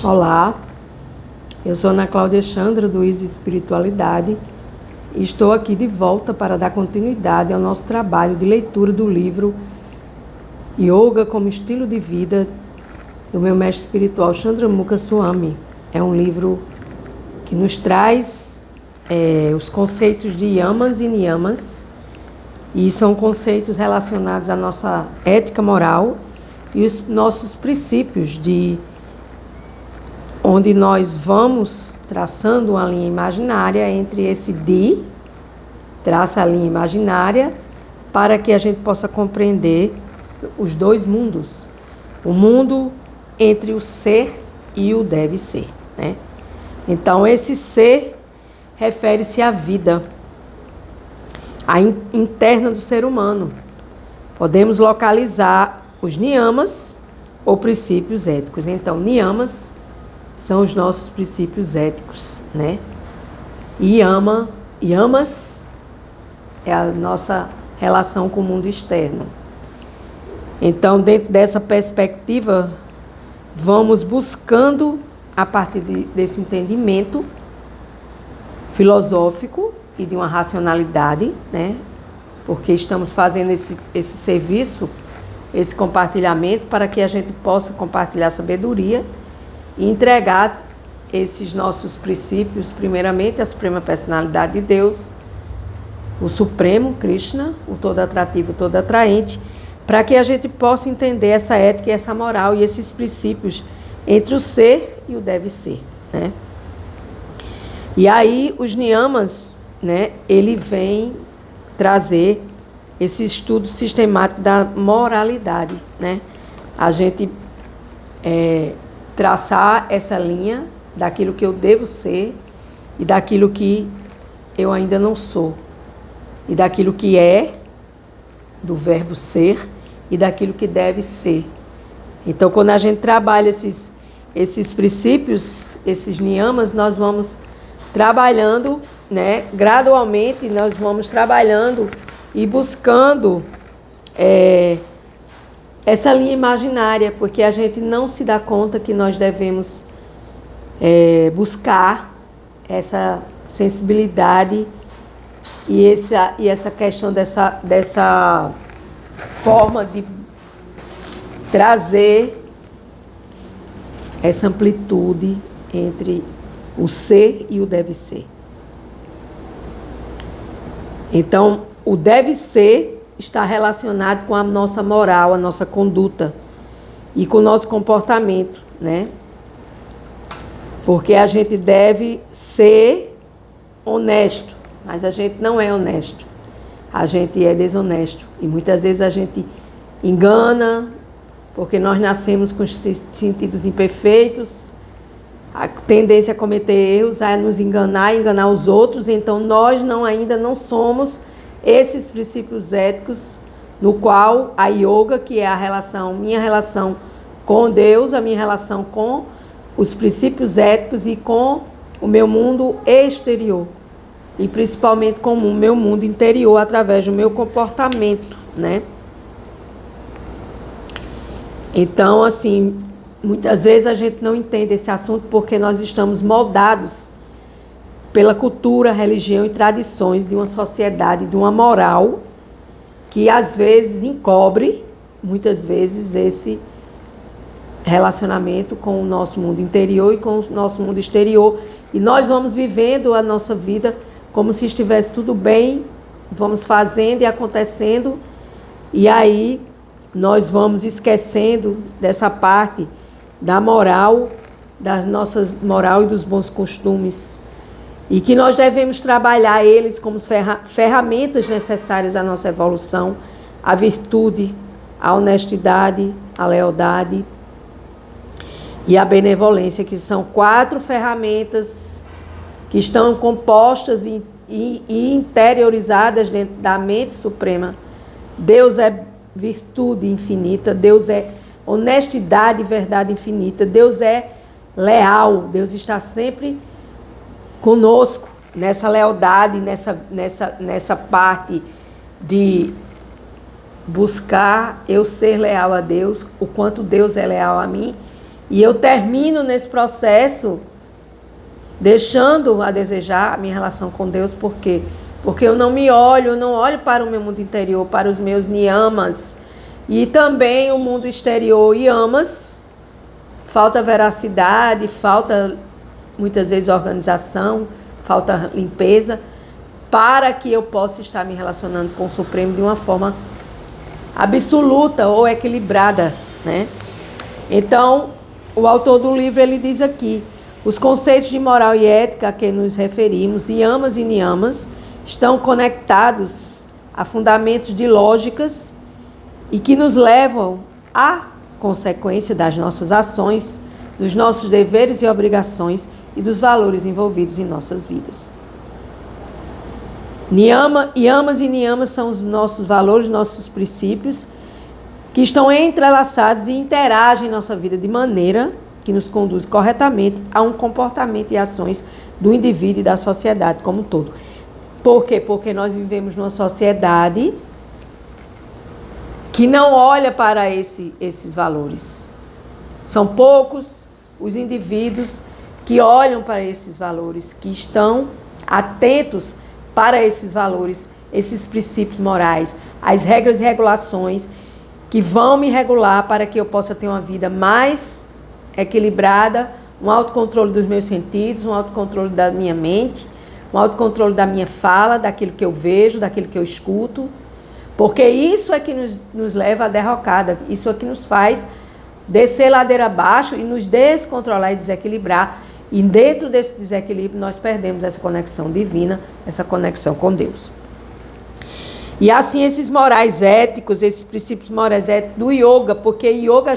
Olá, eu sou Ana Cláudia Chandra do Easy Espiritualidade e estou aqui de volta para dar continuidade ao nosso trabalho de leitura do livro Yoga como Estilo de Vida do meu mestre espiritual Chandramukha Swami. É um livro que nos traz os conceitos de yamas e niyamas, e são conceitos relacionados à nossa ética moral e os nossos princípios, onde nós vamos traçando uma linha imaginária entre esse traça a linha imaginária para que a gente possa compreender os dois mundos. O mundo entre o ser e o deve ser, né? Então, esse ser refere-se à vida, à interna do ser humano. Podemos localizar os niyamas ou princípios éticos. Então, niyamas são os nossos princípios éticos, né? E yamas é a nossa relação com o mundo externo. Então, dentro dessa perspectiva, vamos buscando, a partir desse entendimento filosófico e de uma racionalidade, né? Porque estamos fazendo esse serviço, esse compartilhamento, para que a gente possa compartilhar sabedoria e entregar esses nossos princípios, primeiramente, a Suprema Personalidade de Deus, o Supremo, Krishna, o todo atrativo, todo atraente, para que a gente possa entender essa ética e essa moral e esses princípios entre o ser e o deve ser, né? E aí, os niyamas, né, ele vem trazer esse estudo sistemático da moralidade, né? A gente traçar essa linha daquilo que eu devo ser e daquilo que eu ainda não sou, e daquilo que é, do verbo ser, e daquilo que deve ser. Então, quando a gente trabalha esses princípios, esses niyamas, nós vamos trabalhando, né, gradualmente, nós vamos trabalhando e buscando essa linha imaginária, porque a gente não se dá conta que nós devemos buscar essa sensibilidade e essa questão dessa forma de trazer essa amplitude entre o ser e o deve ser. Então, o deve ser está relacionado com a nossa moral, a nossa conduta e com o nosso comportamento, né? Porque a gente deve ser honesto, mas a gente não é honesto. A gente é desonesto e muitas vezes a gente engana, porque nós nascemos com os sentidos imperfeitos, a tendência a cometer erros, a nos enganar os outros. Então nós ainda não somos esses princípios éticos, no qual a yoga, que é minha relação com Deus, a minha relação com os princípios éticos e com o meu mundo exterior, e principalmente com o meu mundo interior, através do meu comportamento, né? Então, assim, muitas vezes a gente não entende esse assunto porque nós estamos moldados pela cultura, religião e tradições de uma sociedade, de uma moral que às vezes encobre, muitas vezes, esse relacionamento com o nosso mundo interior e com o nosso mundo exterior. E nós vamos vivendo a nossa vida como se estivesse tudo bem, vamos fazendo e acontecendo, e aí nós vamos esquecendo dessa parte da moral, das nossas moral e dos bons costumes, e que nós devemos trabalhar eles como ferramentas necessárias à nossa evolução, a virtude, a honestidade, a lealdade e a benevolência, que são 4 ferramentas que estão compostas e interiorizadas dentro da mente suprema. Deus é virtude infinita, Deus é honestidade e verdade infinita, Deus é leal, Deus está sempre conosco nessa lealdade, nessa parte de buscar eu ser leal a Deus, o quanto Deus é leal a mim, E eu termino nesse processo deixando a desejar a minha relação com Deus. Por quê? Porque eu não me olho, eu não olho para o meu mundo interior, para os meus niyamas e também o mundo exterior yamas. Falta veracidade, falta muitas vezes organização, falta limpeza, para que eu possa estar me relacionando com o Supremo de uma forma absoluta ou equilibrada, né? Então, o autor do livro, ele diz aqui: os conceitos de moral e ética a que nos referimos, yamas e niyamas, estão conectados a fundamentos de lógicas e que nos levam à consequência das nossas ações, dos nossos deveres e obrigações e dos valores envolvidos em nossas vidas. Yamas e niyamas são os nossos valores, nossos princípios, que estão entrelaçados e interagem em nossa vida de maneira que nos conduz corretamente a um comportamento e ações do indivíduo e da sociedade como um todo. Por quê? Porque nós vivemos numa sociedade que não olha para esses valores. São poucos os indivíduos que olham para esses valores, que estão atentos para esses valores, esses princípios morais, as regras e regulações que vão me regular para que eu possa ter uma vida mais equilibrada, um autocontrole dos meus sentidos, um autocontrole da minha mente, um autocontrole da minha fala, daquilo que eu vejo, daquilo que eu escuto, porque isso é que nos leva à derrocada, isso é que nos faz descer ladeira abaixo e nos descontrolar e desequilibrar. E dentro desse desequilíbrio nós perdemos essa conexão divina, essa conexão com Deus. E assim esses morais éticos, esses princípios morais éticos do yoga, porque yoga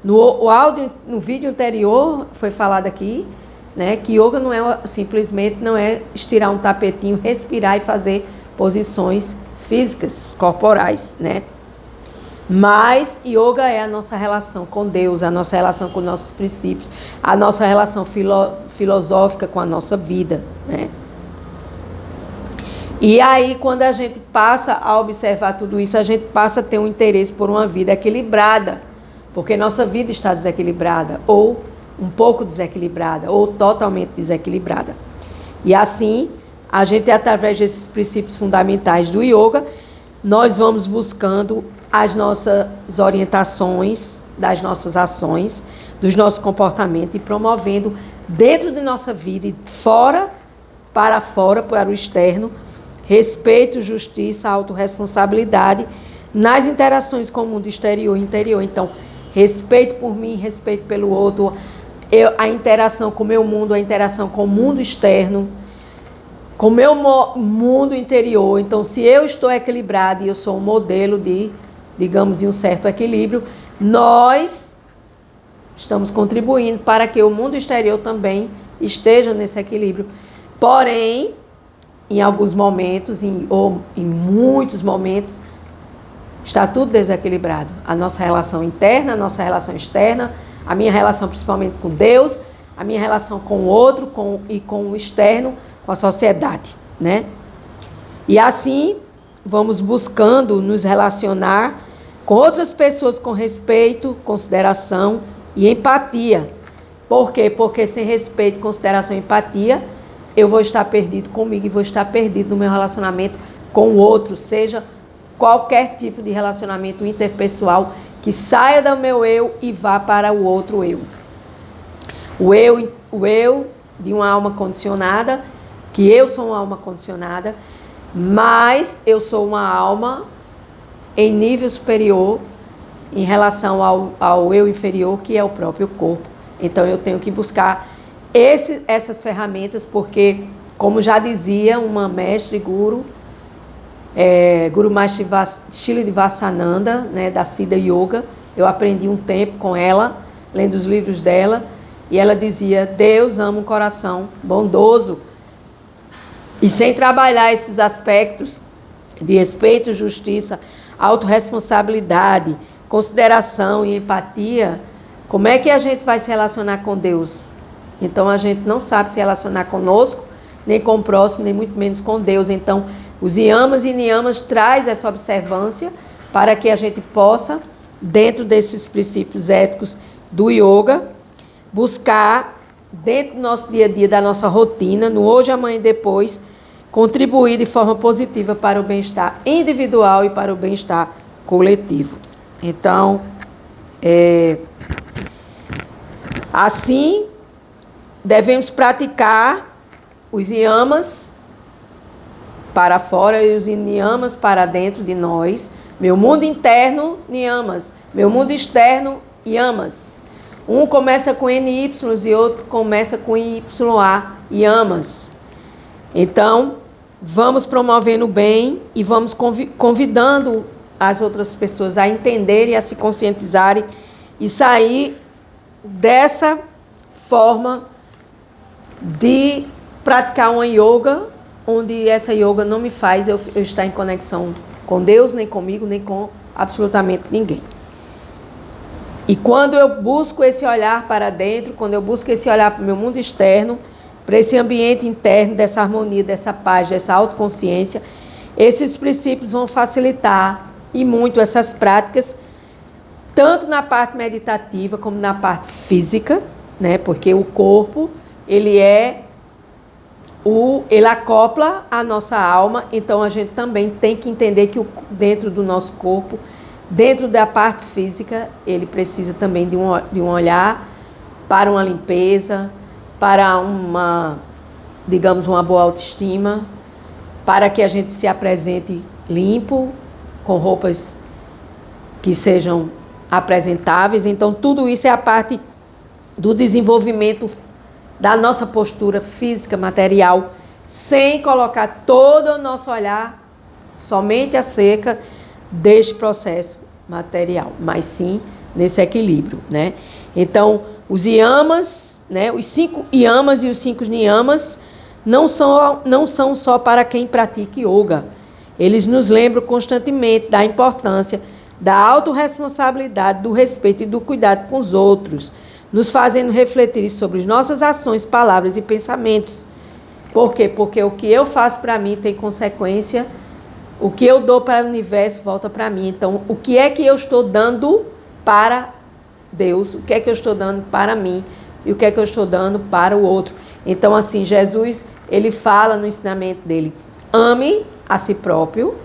no vídeo anterior foi falado aqui, né, que yoga não é simplesmente não é estirar um tapetinho, respirar e fazer posições físicas, corporais, né? Mas yoga é a nossa relação com Deus, a nossa relação com nossos princípios, a nossa relação filosófica com a nossa vida, né? E aí, quando a gente passa a observar tudo isso, a gente passa a ter um interesse por uma vida equilibrada, porque nossa vida está desequilibrada, ou um pouco desequilibrada, ou totalmente desequilibrada. E assim, a gente, através desses princípios fundamentais do yoga, nós vamos buscando as nossas orientações, das nossas ações, dos nossos comportamentos e promovendo dentro de nossa vida e fora, para o externo, respeito, justiça, autorresponsabilidade nas interações com o mundo exterior e interior. Então, respeito por mim, respeito pelo outro, a interação com o meu mundo, a interação com o mundo externo, com o meu mundo interior. Então, se eu estou equilibrado e eu sou um modelo de, digamos, de um certo equilíbrio, nós estamos contribuindo para que o mundo exterior também esteja nesse equilíbrio. Porém, em alguns momentos, ou em muitos momentos, está tudo desequilibrado. A nossa relação interna, a nossa relação externa, a minha relação principalmente com Deus, a minha relação com o outro e com o externo, com a sociedade, né? E assim, vamos buscando nos relacionar com outras pessoas com respeito, consideração e empatia. Por quê? Porque sem respeito, consideração e empatia, eu vou estar perdido comigo e vou estar perdido no meu relacionamento com o outro, seja qualquer tipo de relacionamento interpessoal que saia do meu eu e vá para o outro eu. O eu de uma alma condicionada, que eu sou uma alma condicionada, mas eu sou uma alma em nível superior em relação ao eu inferior, que é o próprio corpo. Então eu tenho que buscar essas ferramentas, porque, como já dizia uma mestre guru, Guru Maharishi Shilivassananda, né, da Siddha Yoga, eu aprendi um tempo com ela, lendo os livros dela, e ela dizia: Deus ama um coração bondoso. E sem trabalhar esses aspectos de respeito, justiça, autorresponsabilidade, consideração e empatia, como é que a gente vai se relacionar com Deus? Então a gente não sabe se relacionar conosco, nem com o próximo, nem muito menos com Deus. Então os yamas e niyamas traz essa observância para que a gente possa, dentro desses princípios éticos do yoga, buscar dentro do nosso dia a dia, da nossa rotina, no hoje, amanhã e depois, contribuir de forma positiva para o bem-estar individual e para o bem-estar coletivo. Então, assim, devemos praticar os yamas para fora e os niyamas para dentro de nós. Meu mundo interno, niyamas. Meu mundo externo, yamas. Um começa com NY e outro começa com YA, yamas. Então, vamos promovendo o bem e vamos convidando as outras pessoas a entenderem, a se conscientizarem e sair dessa forma de praticar uma yoga, onde essa yoga não me faz eu estar em conexão com Deus, nem comigo, nem com absolutamente ninguém. E quando eu busco esse olhar para dentro, quando eu busco esse olhar para o meu mundo externo, para esse ambiente interno, dessa harmonia, dessa paz, dessa autoconsciência, esses princípios vão facilitar e muito essas práticas, tanto na parte meditativa como na parte física, né? Porque o corpo, ele acopla a nossa alma, então a gente também tem que entender que dentro do nosso corpo, dentro da parte física, ele precisa também de um olhar para uma limpeza, para digamos, uma boa autoestima, para que a gente se apresente limpo, com roupas que sejam apresentáveis. Então, tudo isso é a parte do desenvolvimento da nossa postura física, material, sem colocar todo o nosso olhar somente acerca deste processo material, mas sim nesse equilíbrio, né? Então, os yamas, né, os 5 yamas e os 5 niyamas não são só para quem pratica yoga. Eles nos lembram constantemente da importância da autorresponsabilidade, do respeito e do cuidado com os outros, nos fazendo refletir sobre nossas ações, palavras e pensamentos. Por quê? Porque o que eu faço para mim tem consequência. O que eu dou para o universo volta para mim. Então, o que é que eu estou dando para Deus? O que é que eu estou dando para mim? E o que é que eu estou dando para o outro? Então, assim, Jesus, ele fala no ensinamento dele: ame a si próprio,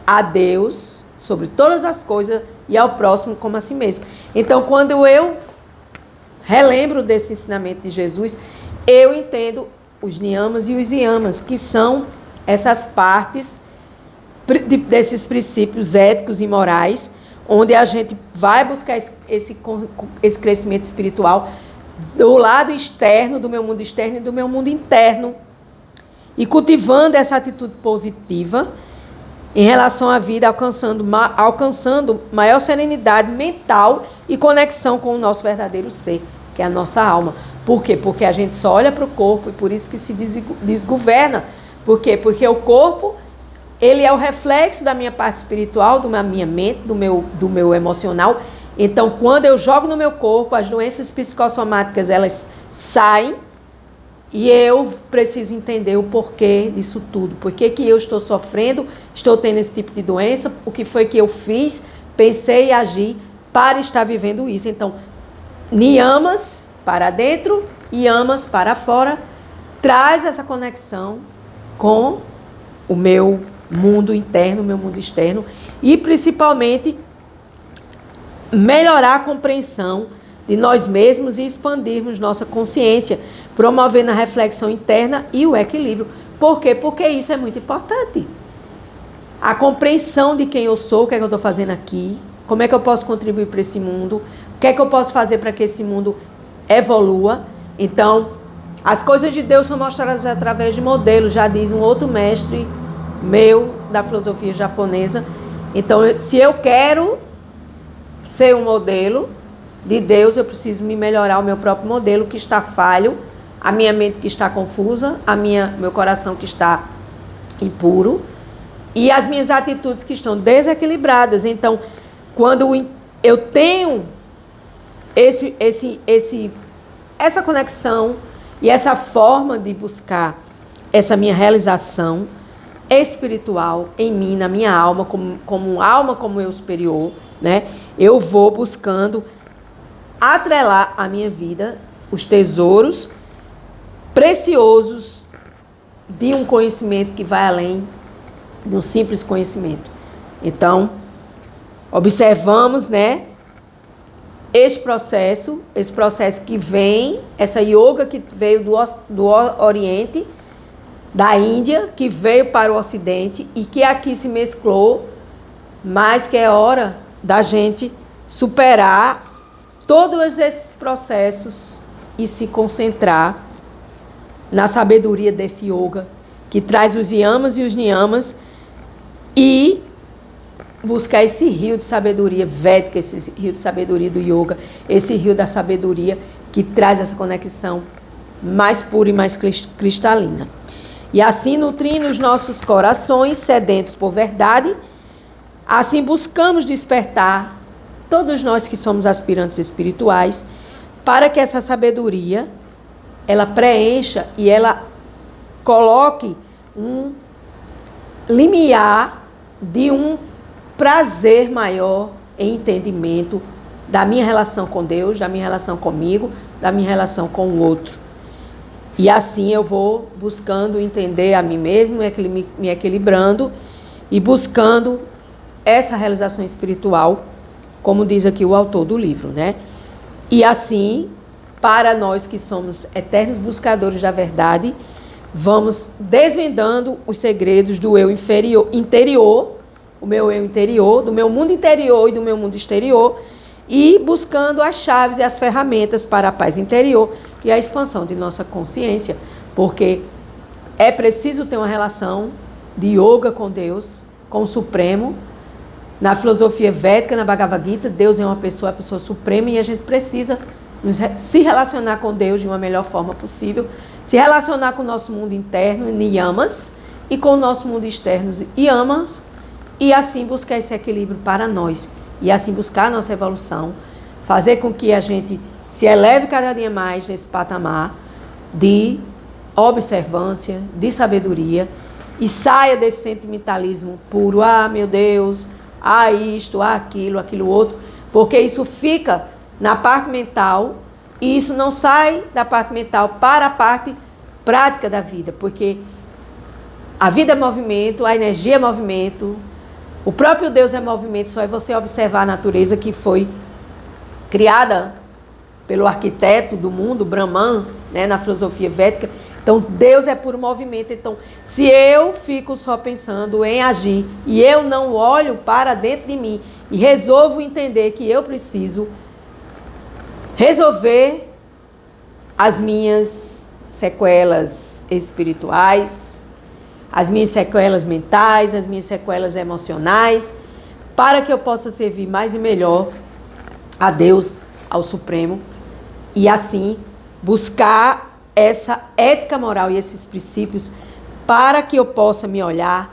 a Deus, sobre todas as coisas, e ao próximo como a si mesmo. Então, quando eu relembro desse ensinamento de Jesus, eu entendo os niyamas e os yamas, que são essas partes desses princípios éticos e morais, onde a gente vai buscar esse crescimento espiritual do lado externo, do meu mundo externo e do meu mundo interno, e cultivando essa atitude positiva em relação à vida, alcançando maior serenidade mental e conexão com o nosso verdadeiro ser, que é a nossa alma. Por quê? Porque a gente só olha para o corpo e por isso que se desgoverna. Por quê? Porque o corpo, ele é o reflexo da minha parte espiritual, da minha mente, do meu emocional. Então, quando eu jogo no meu corpo, as doenças psicossomáticas, elas saem e eu preciso entender o porquê disso tudo. Por que que eu estou sofrendo, estou tendo esse tipo de doença, o que foi que eu fiz, pensei e agi para estar vivendo isso. Então, niyamas para dentro, yamas para fora, traz essa conexão com o meu mundo interno, o meu mundo externo, e principalmente melhorar a compreensão de nós mesmos e expandirmos nossa consciência, promovendo a reflexão interna e o equilíbrio. Por quê? Porque isso é muito importante. A compreensão de quem eu sou, o que é que eu estou fazendo aqui, como é que eu posso contribuir para esse mundo, o que é que eu posso fazer para que esse mundo evolua. Então, as coisas de Deus são mostradas através de modelos, já diz um outro mestre meu da filosofia japonesa. Então, se eu quero ser um modelo de Deus, eu preciso me melhorar o meu próprio modelo que está falho, a minha mente que está confusa, meu coração que está impuro e as minhas atitudes que estão desequilibradas. Então, quando eu tenho essa conexão e essa forma de buscar essa minha realização espiritual em mim, na minha alma, como eu superior, né? Eu vou buscando atrelar à minha vida os tesouros preciosos de um conhecimento que vai além de um simples conhecimento. Então, observamos, né, esse processo que vem, essa yoga que veio do Oriente, da Índia, que veio para o Ocidente e que aqui se mesclou, mas que é hora da gente superar todos esses processos e se concentrar na sabedoria desse yoga, que traz os yamas e os niyamas, e buscar esse rio de sabedoria védica, esse rio de sabedoria do yoga, esse rio da sabedoria que traz essa conexão mais pura e mais cristalina. E assim, nutrindo os nossos corações sedentos por verdade, assim buscamos despertar todos nós que somos aspirantes espirituais, para que essa sabedoria, ela preencha e ela coloque um limiar de um prazer maior em entendimento da minha relação com Deus, da minha relação comigo, da minha relação com o outro. E assim eu vou buscando entender a mim mesmo, me equilibrando e buscando essa realização espiritual, como diz aqui o autor do livro, né? E assim, para nós que somos eternos buscadores da verdade, vamos desvendando os segredos do eu interior, o meu eu interior, do meu mundo interior e do meu mundo exterior, e buscando as chaves e as ferramentas para a paz interior e a expansão de nossa consciência, porque é preciso ter uma relação de yoga com Deus, com o Supremo. Na filosofia védica, na Bhagavad Gita, Deus é uma pessoa, a pessoa suprema, e a gente precisa se relacionar com Deus de uma melhor forma possível, se relacionar com o nosso mundo interno, niyamas, e com o nosso mundo externo, yamas, e assim buscar esse equilíbrio para nós, e assim buscar a nossa evolução, fazer com que a gente se eleve cada dia mais nesse patamar de observância, de sabedoria, e saia desse sentimentalismo puro, ah, meu Deus, ah, isto, ah, aquilo outro, porque isso fica na parte mental e isso não sai da parte mental para a parte prática da vida, porque a vida é movimento, a energia é movimento, o próprio Deus é movimento, só é você observar a natureza que foi criada pelo arquiteto do mundo, Brahman, né, na filosofia védica. Então, Deus é puro movimento. Então, se eu fico só pensando em agir e eu não olho para dentro de mim e resolvo entender que eu preciso resolver as minhas sequelas espirituais, as minhas sequelas mentais, as minhas sequelas emocionais, para que eu possa servir mais e melhor a Deus, ao Supremo, e assim buscar essa ética moral e esses princípios para que eu possa me olhar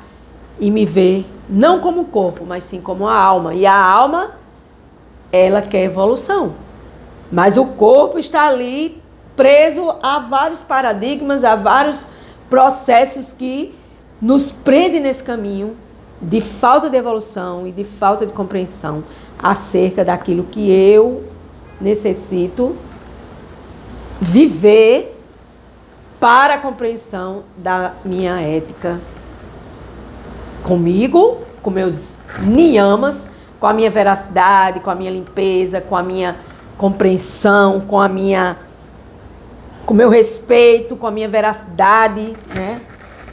e me ver não como corpo, mas sim como a alma. E a alma, ela quer evolução. Mas o corpo está ali preso a vários paradigmas, a vários processos que nos prendem nesse caminho de falta de evolução e de falta de compreensão acerca daquilo que eu necessito viver para a compreensão da minha ética comigo, com meus niyamas, com a minha veracidade, com a minha limpeza, com a minha compreensão, com o meu respeito, com a minha veracidade, né?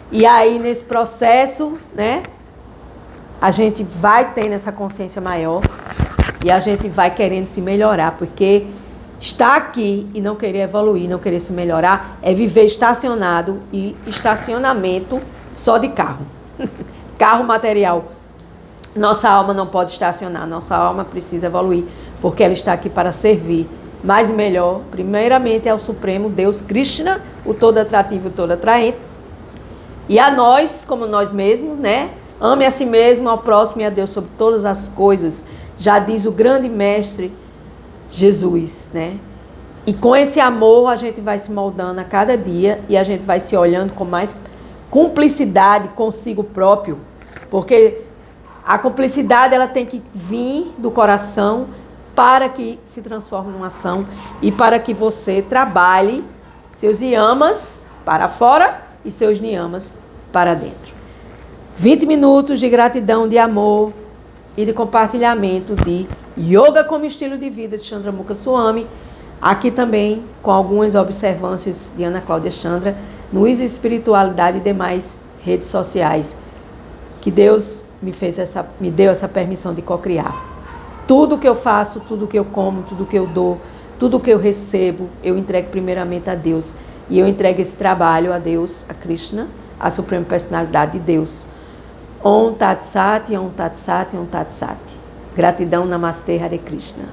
E aí, nesse processo, né, a gente vai tendo essa consciência maior e a gente vai querendo se melhorar, porque estar aqui e não querer evoluir, não querer se melhorar, é viver estacionado, e estacionamento só de carro. Carro material. Nossa alma não pode estacionar, nossa alma precisa evoluir, porque ela está aqui para servir mais e melhor, primeiramente ao Supremo Deus Krishna, o todo atrativo, o todo atraente, e a nós, como nós mesmos, né? Ame a si mesmo, ao próximo e a Deus sobre todas as coisas, já diz o grande mestre Jesus, né? E com esse amor a gente vai se moldando a cada dia e a gente vai se olhando com mais cumplicidade consigo próprio, porque a cumplicidade ela tem que vir do coração para que se transforme numa ação e para que você trabalhe seus yamas para fora e seus niyamas para dentro. 20 minutos de gratidão, de amor e de compartilhamento de yoga como estilo de vida de Chandramukha Swami. Aqui também com algumas observâncias de Ana Cláudia Chandra no Isa Espiritualidade e demais redes sociais que Deus me deu essa permissão de cocriar. Tudo que eu faço, tudo que eu como, tudo que eu dou, tudo que eu recebo, eu entrego primeiramente a Deus. E eu entrego esse trabalho a Deus, a Krishna, a Suprema Personalidade de Deus. Om Tat Sat, Om Tat Sat, Om Tat Sat. Gratidão, Namastê, Hare Krishna.